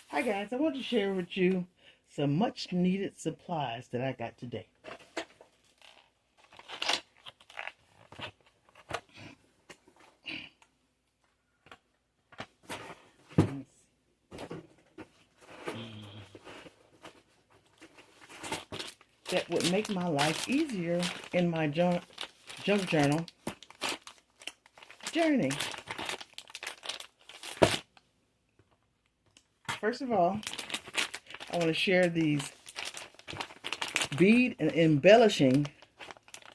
Hi guys, I want to share with you some much needed supplies that I got today. That would make my life easier in my junk journal journey. First of all, I want to share these bead and embellishing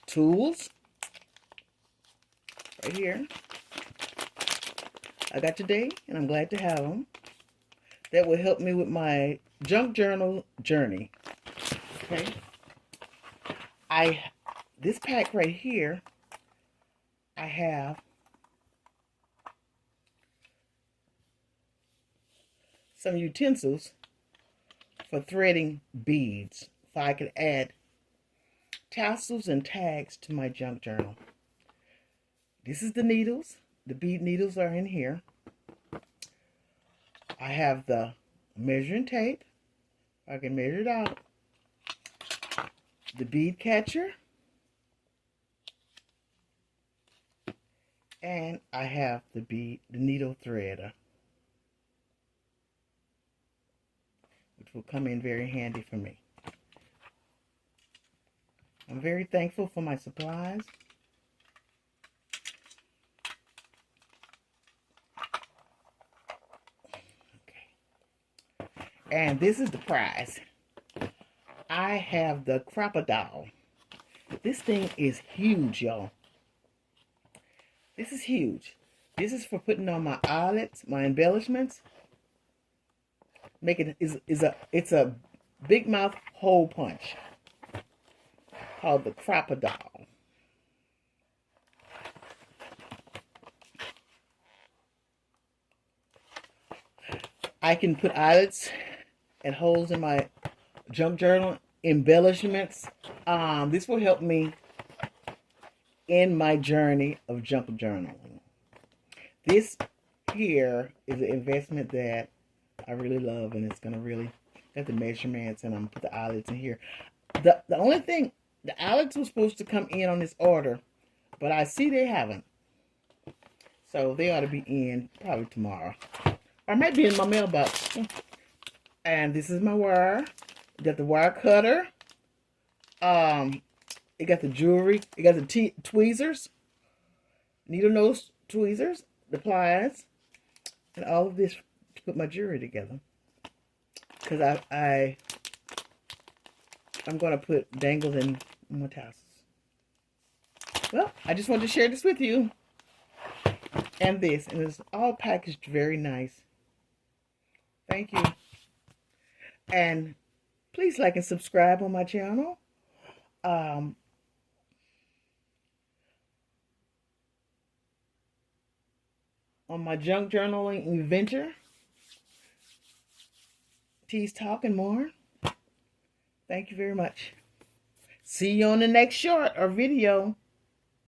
tools right here. I got today, and I'm glad to have them. That will help me with my junk journal journey. Okay. This pack right here, I have some utensils for threading beads, so I could add tassels and tags to my junk journal. This is the needles. The bead needles are in here. I have the measuring tape. I can measure it out. The bead catcher. And I have the needle threader, which will come in very handy for me. I'm very thankful for my supplies. Okay. And this is the prize. I have the Crop-A-Dile. This thing is huge, y'all. This is huge. This is for putting on my eyelets, my embellishments. It's a big mouth hole punch called the Crop-A-Dile. I can put eyelets and holes in my junk journal embellishments. This will help me in my journey of junk journaling. This here is an investment that I really love, and it's gonna really got the measurements, and I'm gonna put the eyelets in here. The only thing, the eyelets were supposed to come in on this order, but I see they haven't. So they ought to be in probably tomorrow. Or might be in my mailbox. And this is my wire. You got the wire cutter. It got the jewelry. It got the tweezers, needle nose tweezers, the pliers, and all of this to put my jewelry together. Because I'm going to put dangles in my tassels. Well, I just wanted to share this with you. And this. And it's all packaged very nice. Thank you. And please like and subscribe on my channel. On my junk journaling adventure. Tease Talk and more. Thank you very much. See you on the next short or video.